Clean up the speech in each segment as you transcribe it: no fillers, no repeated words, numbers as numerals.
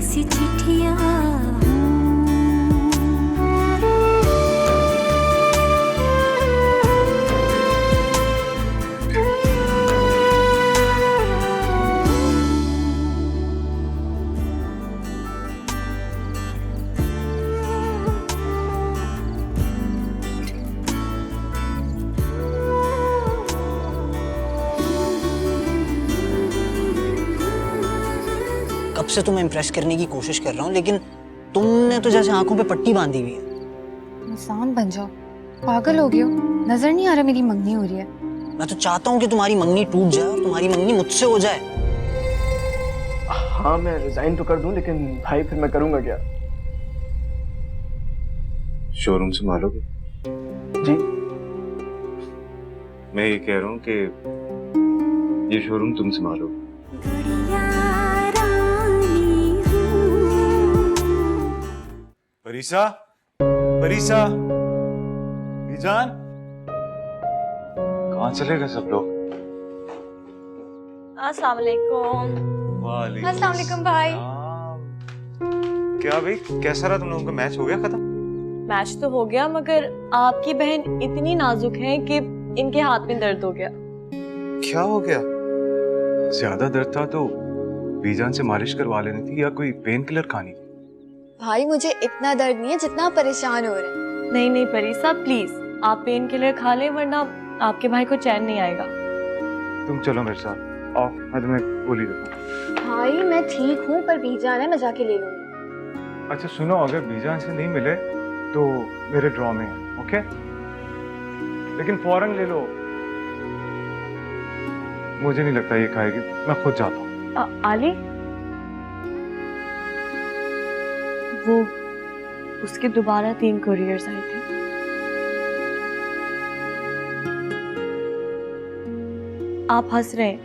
सी चिट्ठियां कब से तुम्हें इम्प्रेस करने की कोशिश कर रहा हूँ, लेकिन तुमने तो जैसे आंखों पे पट्टी बांधी हुई है। इंसान बन जाओ, पागल हो गए हो। नजर नहीं आ रहा मेरी मंगनी हो रही है। मैं तो चाहता हूँ कि तुम्हारी मंगनी टूट जाए और तुम्हारी मंगनी मुझसे हो जाए। हाँ मैं रिजाइन तो कर दूं, लेकिन भाई फिर मैं करूंगा क्या? शोरूम संभालोगे? जी मैं ये कह रहा हूँ कि ये शोरूम तुम संभालोगे। परीसा, परीसा, बीजान, कहाँ चले गए सब लोग? अस्सलाम वालेकुम। वालेकुम अस्सलाम वालेकुम भाई। सलाम। क्या भाई, कैसा रहा तुम लोगों का मैच? हो गया खत्म? मैच तो हो गया, मगर आपकी बहन इतनी नाजुक है कि इनके हाथ में दर्द हो गया। क्या हो गया? ज्यादा दर्द था तो बीजान से मालिश करवा लेनी थी या कोई पेन किलर खानी थी। भाई मुझे इतना दर्द नहीं है जितना आप परेशान हो रहे हैं। नहीं नहीं परीसा, प्लीज आप पेन किलर खा लें, वरना आपके भाई को चैन नहीं आएगा। तुम चलो मेरे साथ, आओ मैं तुम्हें गोली देता हूँ। भाई मैं ठीक हूँ, पर बीजान है, मैं जाके ले लूंगी। अच्छा सुनो, अगर बीजान से नहीं मिले तो मेरे ड्रॉ में है, ओके? लेकिन फौरन ले लो, मुझे नहीं लगता ये खाएगी, मैं खुद जाता हूँ। आली, वो उसके दोबारा 3 कुरियर्स आए थे। आप हंस रहे हैं,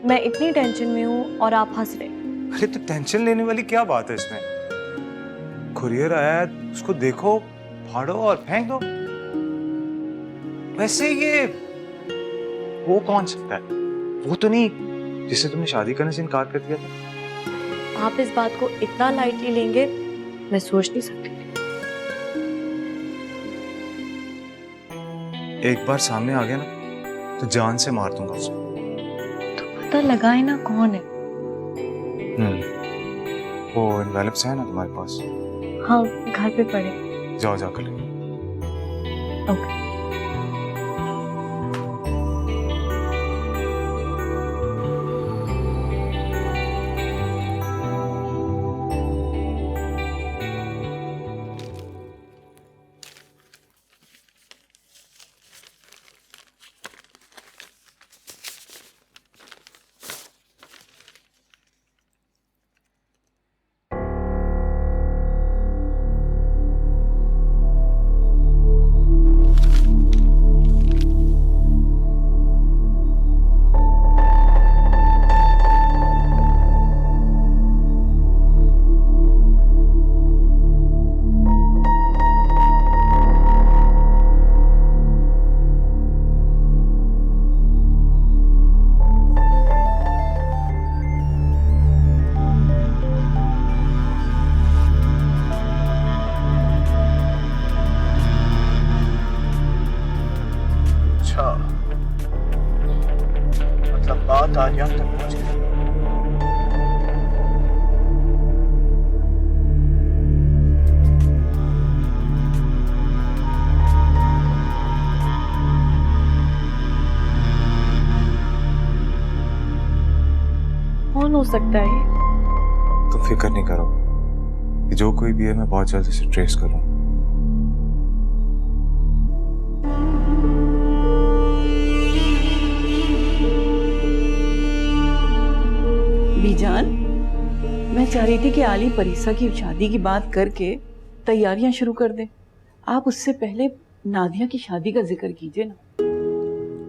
मैं इतनी टेंशन में हूँ और आप हंस रहे हैं। अरे तो टेंशन लेने वाली क्या बात है इसमें? कुरियर आया है, उसको देखो, फाड़ो और फेंक दो। वैसे ये वो कौन सकता है? वो तो नहीं जिससे तुमने शादी करने से इनकार कर दिया था। आप इस बात को इतना लाइटली लेंगे, मैं सोच नहीं सकती। एक बार सामने आ गया ना तो जान से मार दूंगा उसे। तो पता लगाए ना कौन है। वो एनवेलप्स है ना तुम्हारे पास? हाँ, घर पे पड़े। जाओ जाकर ले। ओके। मतलब बात आर्यन तक पहुंच गई। कौन हो सकता है ये? तुम फिक्र नहीं करो, कि जो कोई भी है मैं बहुत जल्द इसे ट्रेस करूँ। बीजान, मैं चाह रही थी कि आली परीसा की शादी की बात करके तैयारियां शुरू कर दे। आप उससे पहले नादिया की शादी का जिक्र कीजिए ना।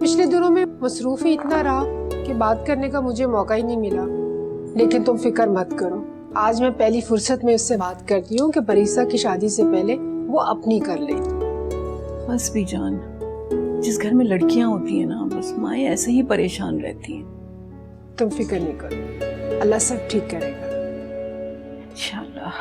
पिछले दिनों में मसरूफ ही इतना रहा कि बात करने का मुझे मौका ही नहीं मिला। लेकिन तुम फिक्र मत करो, आज मैं पहली फुर्सत में उससे बात करती हूँ कि परीसा की शादी से पहले वो अपनी कर ले। बस बीजान, जिस घर में लड़कियां होती हैं ना, बस माएँ ऐसे ही परेशान रहती हैं। तुम फिक्र नहीं करो, अल्लाह सब ठीक करेगा। इंशाल्लाह।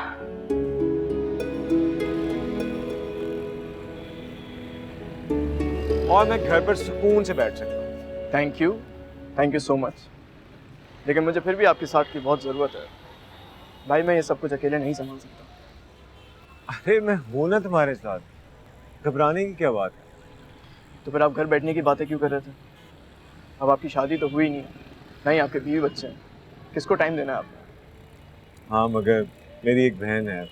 और मैं घर पर सुकून से बैठ सकता हूँ। Thank you so much. लेकिन मुझे फिर भी आपके साथ की बहुत ज़रूरत है भाई, मैं ये सब कुछ अकेले नहीं संभाल सकता। अरे मैं हूं ना तुम्हारे साथ, घबराने की क्या बात है। तो फिर आप घर बैठने की बातें क्यों कर रहे थे? अब आपकी शादी तो हुई नहीं, नहीं आपके बीवी बच्चे हैं, किसको टाइम देना है आपने? हाँ मगर मेरी एक बहन है,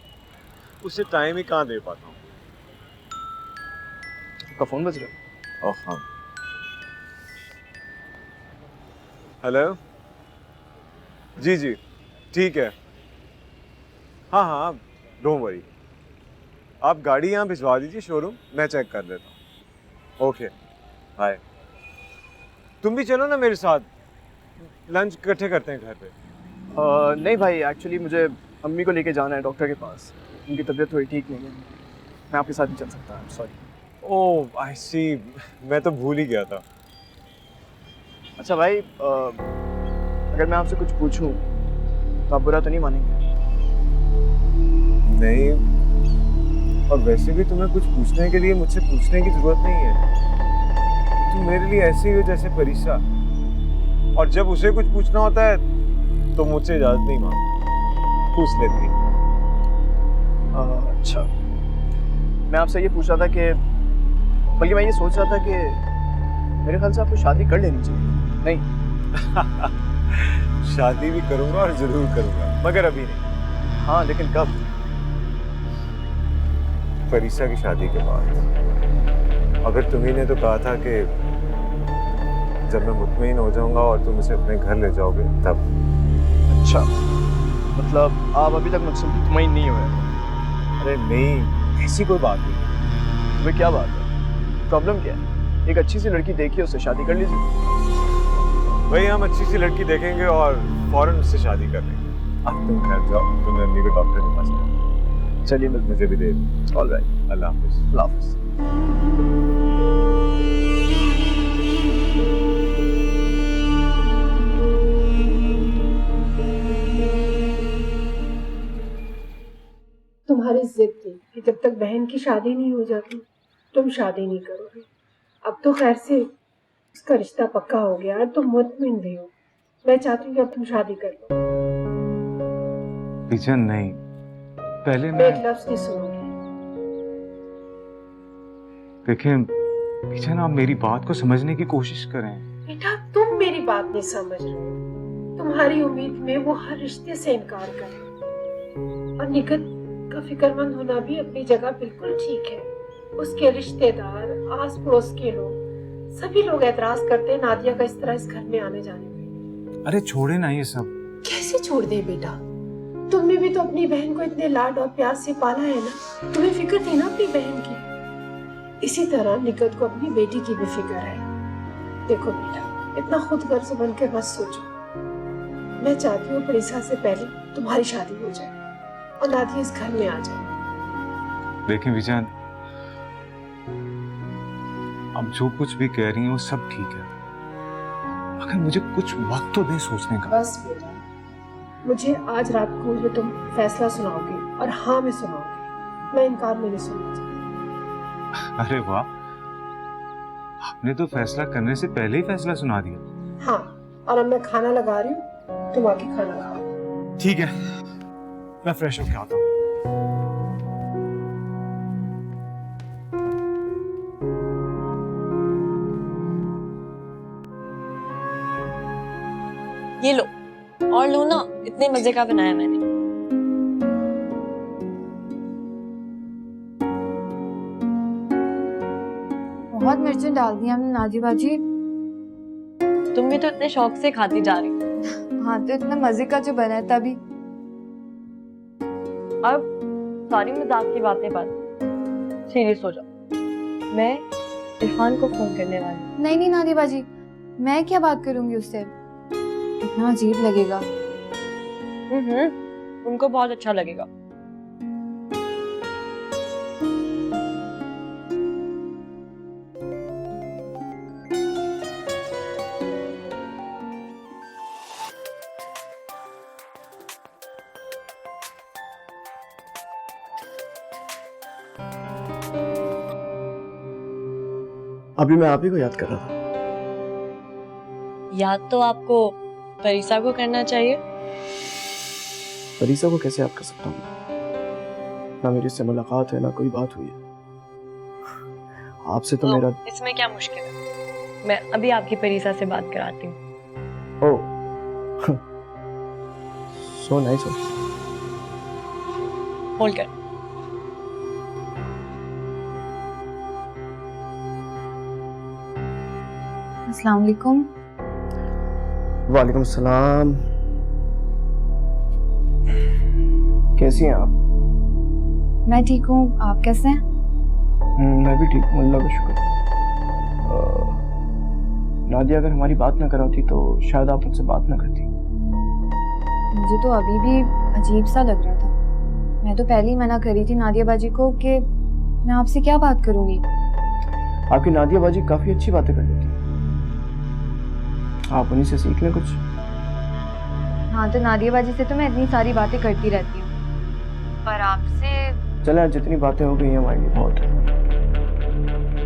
उसे टाइम ही कहाँ दे पाता हूँ। आपका फ़ोन बज रहा है। ओह हाँ, हेलो, जी जी ठीक है, हाँ हाँ डोंट वरी, आप गाड़ी यहाँ भिजवा दीजिए शोरूम, मैं चेक कर लेता हूँ। Okay bye. तुम भी चलो ना मेरे साथ, लंच इकट्ठे करते हैं घर पे। नहीं भाई, एक्चुअली मुझे अम्मी को लेके जाना है डॉक्टर के पास, उनकी तबीयत थोड़ी ठीक नहीं है, मैं आपके साथ नहीं चल सकता, सॉरी। ओह आई सी, मैं तो भूल ही गया था। अच्छा भाई, अगर मैं आपसे कुछ पूछूं तो आप बुरा तो नहीं मानेंगे? नहीं, और वैसे भी तुम्हें कुछ पूछने के लिए मुझसे पूछने की जरूरत नहीं है, तुम मेरे लिए ऐसे ही हो जैसे परीसा, और जब उसे कुछ पूछना होता है तो मुझसे इजाजत नहीं मांगती, पूछ लेती है। अच्छा, मैं आपसे ये पूछ रहा था कि, बल्कि मैं ये सोच रहा था कि मेरे ख्याल से आपको शादी कर लेनी चाहिए। नहीं शादी भी करूंगा और जरूर करूंगा, मगर अभी नहीं। हाँ लेकिन कब? परीसा की शादी के बाद। अगर तुम्ही ने तो कहा था कि जब मैं मुतमईन हो जाऊंगा और तुम उसे अपने घर ले जाओगे तब। अच्छा, मतलब आप अभी तक मुझसे मुतमईन नहीं हुए? अरे नहीं, ऐसी कोई बात नहीं। वे क्या बात है, प्रॉब्लम क्या है? एक अच्छी सी लड़की देखिए, उससे शादी कर लीजिए। भाई हम अच्छी सी लड़की देखेंगे और फौरन उससे शादी कर लेंगे। अब तुम घर जाओ, तुम अम्मी को डॉक्टर के पास ले। चलिए मुझे भी दे दो। ऑल राइट, अल्लाह हाफिज़। अल्लाह हाफिज़। तुम्हारी जिद थी कि जब तक बहन की शादी नहीं हो जाती तुम शादी नहीं करोगे। अब तो खैर से उसका रिश्ता पक्का हो गया, तुम मुतमिन भी हो। मैं चाहती हूँ कि अब तुम शादी कर लो। बीजन नहीं, पहले मैं एक लफ्ज नहीं सुनूंगी। देखें बीजन, आप मेरी बात को समझने की कोशिश करें। बेटा तुम मेरी बात नहीं समझ रहे हो। तुम्हारी उम्मीद में वो हर रिश्ते से इनकार करे, और निकट का फिक्रमंद होना भी अपनी जगह बिल्कुल ठीक है। उसके रिश्तेदार, आस पड़ोस के लोग, सभी लोग एतराज करते हैं नादिया का इस तरह इस घर में आने जाने पे। अरे छोड़े ना ये सब। कैसे छोड़ दे बेटा, तुमने भी तो अपनी बहन को इतने लाड और प्यार से पाला है ना, तुम्हें फिक्र थी ना अपनी बहन की। इसी तरह निकट को अपनी बेटी की भी फिक्र है। देखो बेटा, इतना खुद गर्ज बनकर मत सोचो। मैं चाहती हूँ परीक्षा से पहले तुम्हारी शादी हो जाए और नादिया इस घर में आ जाए। देखें विजान, अब जो कुछ भी कह रही हैं वो सब ठीक है, मगर मुझे कुछ वक्त तो दे सोचने का। बस बेटा, मुझे आज रात को ये तुम फैसला सुनाओगे और हाँ में सुनाओगे, मैं इनकार में नहीं सुनना चाहती। अरे वाह, आपने तो फैसला करने से पहले ही फैसला सुना दिया। हाँ, और अब मैं खाना लगा रही हूँ, तुम आके खाना खाओ। ठीक है, मैं फ्रेश होके आता हूँ। ये लो, और लो ना, इतने मजे का बनाया मैंने। बहुत मिर्चें डाल दी हमने नाजी बाजी। तुम भी तो इतने शौक से खाती जा रही हो। हाँ तो इतना मजे का जो बना है तभी। अब सारी मजाक की बातें बंद, सीरियस हो जाओ। मैं इरफान को फोन करने वाली हूँ। नहीं नहीं नादी बाजी, मैं क्या बात करूंगी उससे, इतना अजीब लगेगा। उनको बहुत अच्छा लगेगा। अभी मैं आप ही को याद कर रहा था। याद तो आपको परीसा को करना चाहिए। परीसा को कैसे याद कर सकता हूँ? ना मेरी उससे मुलाकात है, ना कोई बात हुई है। आपसे तो मेरा इसमें क्या मुश्किल है? मैं अभी आपकी परीसा से बात कराती हूँ। ओह सो नाइस। होल्ड कर। अस्सलाम वालेकुम। वालेकुम सलाम। कैसी हैं आप? मैं ठीक हूँ, आप कैसे हैं? मैं भी ठीक हूँ, अल्लाह का शुक्र। नादिया अगर हमारी बात ना कराती तो शायद आप उनसे बात ना करती। मुझे तो अभी भी अजीब सा लग रहा था। मैं तो पहले ही मना करी थी नादिया बाजी को कि मैं आपसे क्या बात करूंगी। आपकी नादिया बाजी काफी अच्छी बातें कर लेती, आप उन्हीं से सीख लें कुछ। हाँ, तो नादिया बाजी से तो मैं इतनी सारी बातें करती रहती हूँ, पर आपसे चले आज जितनी बातें हो गई हैं हमारे लिए बहुत है।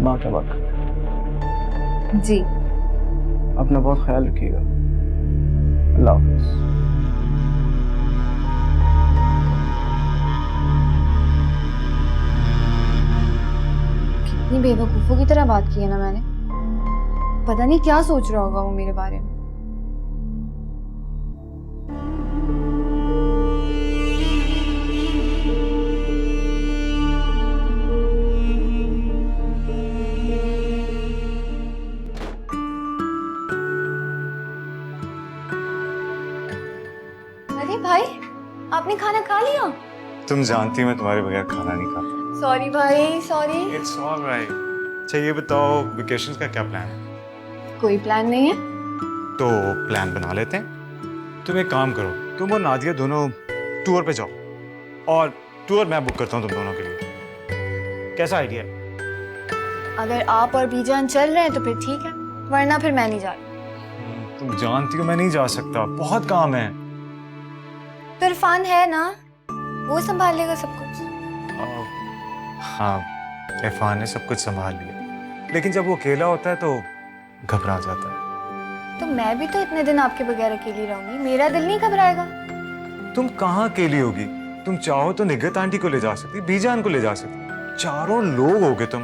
बात करते हैं। जी। अपना बहुत ख्याल रखिएगा। अल्लाह हाफिज़। कितनी बेवकूफ़ों की तरह बात की है ना मैंने। पता नहीं क्या सोच रहा होगा वो मेरे बारे में। अरे भाई, आपने खाना खा लिया? तुम जानती हो मैं तुम्हारे बगैर खाना नहीं खाता। सॉरी भाई, सॉरी। It's alright. अच्छा ये बताओ वेकेशन का क्या प्लान है? कोई प्लान नहीं है। तो प्लान बना लेते हैं। तुम एक काम करो, तुम और नादिया दोनों टूर पे जाओ और टूर मैं बुक करता हूँ तुम दोनों के लिए। कैसा आइडिया है? अगर आप और बीजान चल रहे हैं तो फिर ठीक है, वरना फिर मैं नहीं जा रही। तुम जानती हो मैं नहीं जा सकता, बहुत काम है। तो इरफान है ना, वो संभाल लेगा सब कुछ। हाँ, इरफान ने सब कुछ संभाल लिया, लेकिन जब वो अकेला होता है तो घबरा जाता है। तो मैं भी तो इतने दिन आपके बगैर अकेली रहूंगी, मेरा दिल नहीं घबराएगा। तुम कहाँ अकेली होगी? तुम चाहो तो निगत आंटी को ले जा सकती, बीजान को ले जा सकती, चारों लोग होगे तुम।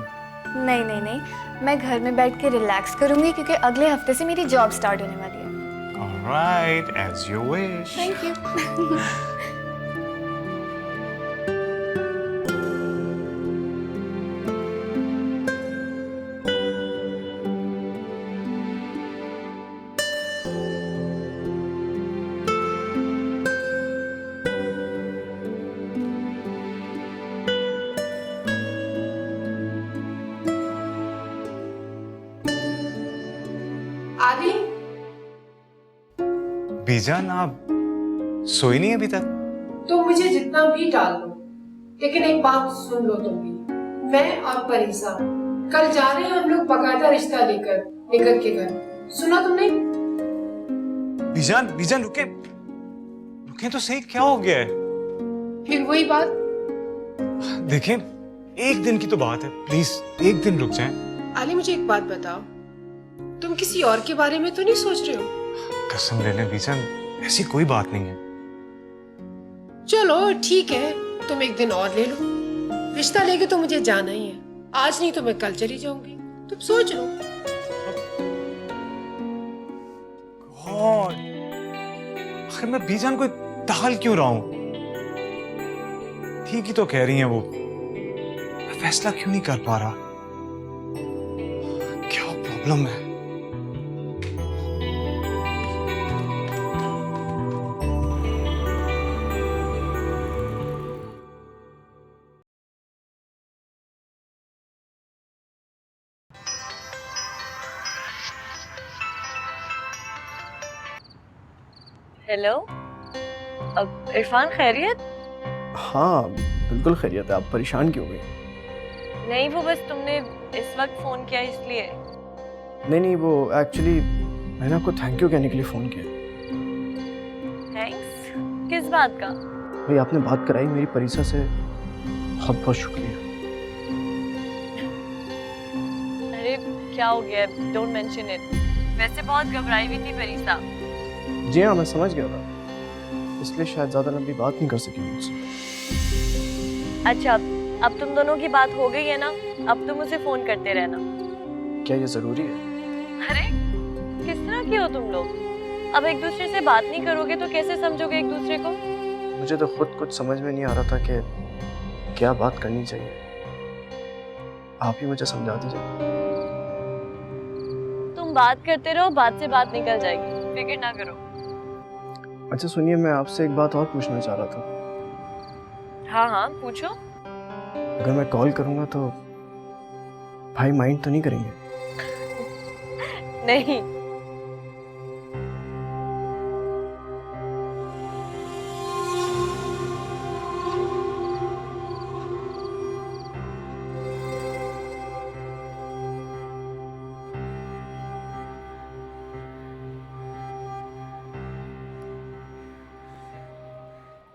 नहीं नहीं नहीं, मैं घर में बैठ के रिलैक्स करूंगी क्योंकि अगले हफ्ते से मेरी जॉब स्टार्ट होने वाली है। Alright, as you wish. Thank you. आदि, बीजान आप सोई नहीं अभी तक? तुम मुझे जितना भी टाल लो, लेकिन एक बात सुन लो तुम भी। मैं और परीसा कल जा रहे हैं हम लोग बकायदा रिश्ता लेकर निगत के घर। सुना तुमने? बीजान बीजान रुके रुके तो सही, क्या हो गया है? फिर वही बात। देखें, एक दिन की तो बात है, प्लीज एक दिन रुक जाएं। आली मुझे एक बात बताओ, तुम किसी और के बारे में तो नहीं सोच रहे हो? कसम ले लें बीजान, ऐसी कोई बात नहीं है। चलो ठीक है, तुम एक दिन और ले लो। रिश्ता लेके तो मुझे जाना ही है, आज नहीं तो मैं कल चली जाऊंगी। तुम सोच लो। गॉड, आखिर मैं बीजान को टाल क्यों रहा हूं? ठीक ही तो कह रही हैं वो, मैं फैसला क्यों नहीं कर पा रहा? क्या प्रॉब्लम है? हेलो, अब इरफान खैरियत? हाँ बिल्कुल खैरियत है। आप परेशान क्यों हुए? नहीं, वो बस तुमने इस वक्त फोन किया इसलिए। नहीं, वो एक्चुअली मैंने आपको थैंक यू कहने के लिए फ़ोन किया। थैंक्स? किस बात का? भाई आपने बात कराई मेरी परीसा से, बहुत बहुत शुक्रिया। अरे क्या हो गया? Don't mention it. वैसे बहुत घबराई हुई थी परीसा। जी हाँ, मैं समझ गया था, इसलिए शायद ज्यादा लंबी बात नहीं कर सकी मुझसे। अच्छा, अब तुम दोनों की बात हो गई है ना, अब तुम उसे फोन करते रहना। क्या ये जरूरी है? अरे किस तरह के हो तुम लोग? अब एक दूसरे से बात नहीं करोगे तो कैसे समझोगे एक दूसरे को? मुझे तो खुद कुछ समझ में नहीं आ रहा था कि क्या बात करनी चाहिए। आप ही मुझे समझा दीजिए। तुम बात करते रहो, बात से बात निकल जाएगी, फिक्र ना करो। अच्छा सुनिए, मैं आपसे एक बात और पूछना चाह रहा था। हाँ हाँ पूछो। अगर मैं कॉल करूंगा तो भाई माइंड तो नहीं करेंगे? नहीं।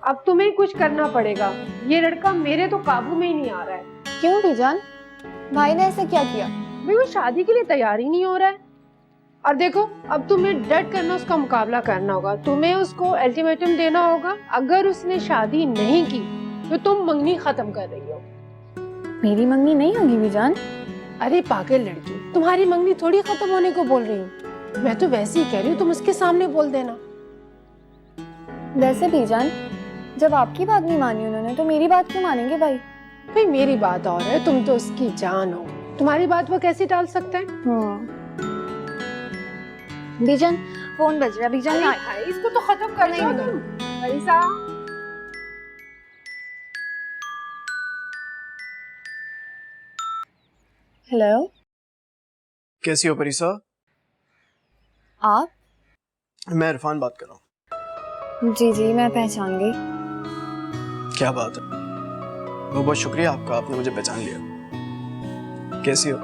अब तुम्हें कुछ करना पड़ेगा, ये लड़का मेरे तो काबू में ही नहीं आ रहा है। क्यों बीजान? भाई ने ऐसा क्या किया? भाई वो शादी के लिए तैयार ही नहीं हो रहा है। और देखो, अब तुम्हें डट करना उसका मुकाबला करना होगा। तुम्हें उसको अल्टीमेटम देना होगा। अगर उसने शादी नहीं की तो तुम मंगनी खत्म कर रही हो। मेरी मंगनी नहीं होगी बीजान। अरे पागल लड़की, तुम्हारी मंगनी थोड़ी खत्म होने को बोल रही हूँ। मैं तो वैसे ही कह रही हूँ, तुम उसके सामने बोल देना। वैसे बीजान, जब आपकी बात नहीं मानी उन्होंने तो मेरी बात क्यों मानेंगे भाई? भाई मेरी बात और है, तुम तो उसकी जान हो। तुम्हारी बात वो कैसे टाल सकते हैं? बीजान फोन बज रहा है। बीजान अरे भाई, इसको तो खत्म कर दो तुम। परीसा, हेलो, कैसी हो परीसा? आप? मैं इरफान बात कर रहा हूँ। जी जी, मैं पहचान गई। क्या बात है, बहुत बहुत शुक्रिया आपका, आपने मुझे पहचान लिया। कैसी हो?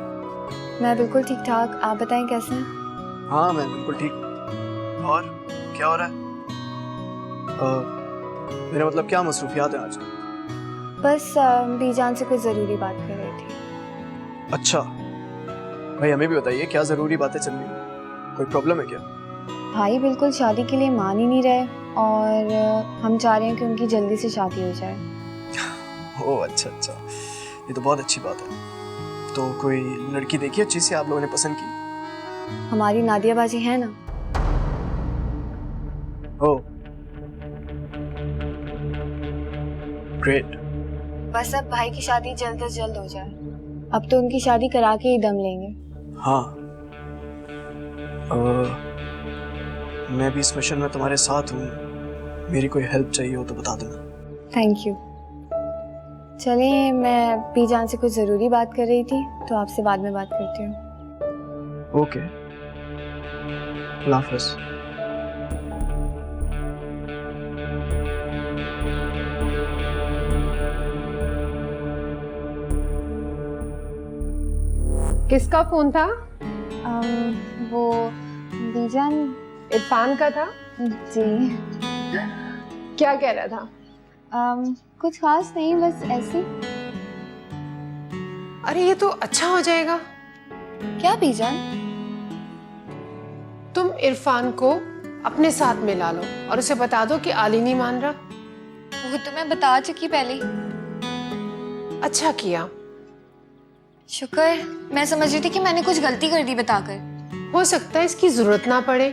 मैं बिल्कुल ठीक ठाक, आप बताएं कैसे हैं? हाँ मैं बिल्कुल ठीक। और क्या हो रहा है? मेरा मतलब क्या मसरूफियात है आजकल? बस बीजान से कुछ जरूरी बात कर रही थी। अच्छा भाई, हमें भी बताइए क्या जरूरी बातें चल रही हैं? कोई प्रॉब्लम है क्या? भाई बिल्कुल शादी के लिए मान ही नहीं रहे और हम चाह रहे हैं कि उनकी जल्दी से शादी हो जाए। ओह अच्छा अच्छा, ये तो बहुत अच्छी बात है। तो कोई लड़की देखी अच्छी सी आप लोगों ने पसंद की? हमारी नादिया बाजी है ना। Oh great. बस अब भाई की शादी जल्द से जल्द हो जाए। अब तो उनकी शादी करा के ही दम लेंगे। हाँ मैं भी इस मिशन में तुम्हारे साथ हूँ। मेरी कोई हेल्प चाहिए हो तो बता देना। Thank you. चलिए, मैं बीजान से कुछ ज़रूरी बात कर रही थी तो आपसे बाद में बात करती हूँ। ओके, अल्लाह हाफ़िज़। किसका फोन था? वो बीजान। इरफान का था? जी। क्या कह रहा था? कुछ खास नहीं, बस ऐसे। अरे ये तो अच्छा हो जाएगा। क्या बीजान? तुम इरफान को अपने साथ मिला लो और उसे बता दो कि आली नहीं मान रहा। वो तो मैं बता चुकी पहले ही। अच्छा किया। शुक्र, मैं समझ रही थी कि मैंने कुछ गलती कर दी बताकर। हो सकता है इसकी जरूरत ना पड़े,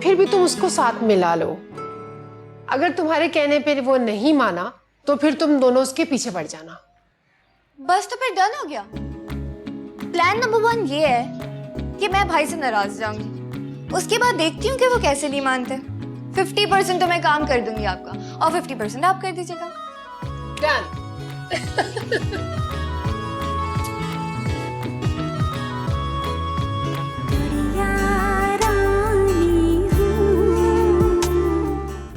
फिर भी तुम उसको साथ मिला लो। अगर तुम्हारे कहने पे वो नहीं माना तो फिर तुम दोनों उसके पीछे पड़ जाना। बस तो फिर डन हो गया। प्लान नंबर 1 ये है कि मैं भाई से नाराज जाऊंगी, उसके बाद देखती हूँ कि वो कैसे नहीं मानते। 50% तो मैं काम कर दूंगी आपका और 50% आप कर दीजिएगा। डन।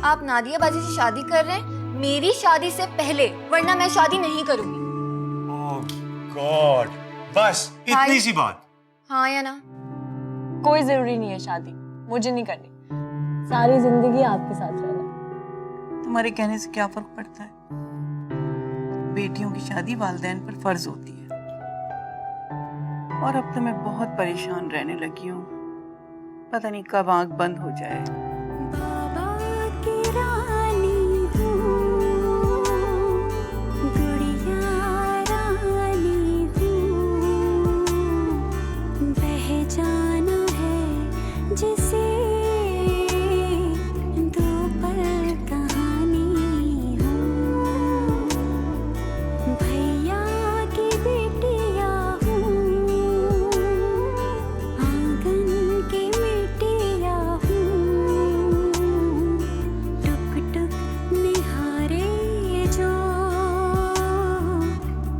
आप नादिया बाजी से शादी कर रहे हैं मेरी शादी से पहले, वरना मैं शादी नहीं करूंगी। ओह गॉड, बस भाई। इतनी सी बात? हाँ या ना? कोई जरूरी नहीं है शादी, मुझे नहीं करनी। सारी जिंदगी आपके साथ रहना। तुम्हारे कहने से क्या फर्क पड़ता है? बेटियों की शादी वालिदैन पर फर्ज होती है और अब तो मैं बहुत परेशान रहने लगी हूँ। पता नहीं कब आंख बंद हो जाए। बाबा की रानी हूँ, गुड़िया रानी हूँ, बह जाना है जिसे दो पल कहानी हूँ, भैया की बेटिया हूँ, आंगन की बेटिया हूँ, टुक टुक निहारे जो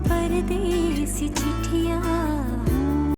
परदेसी चिट्ठिया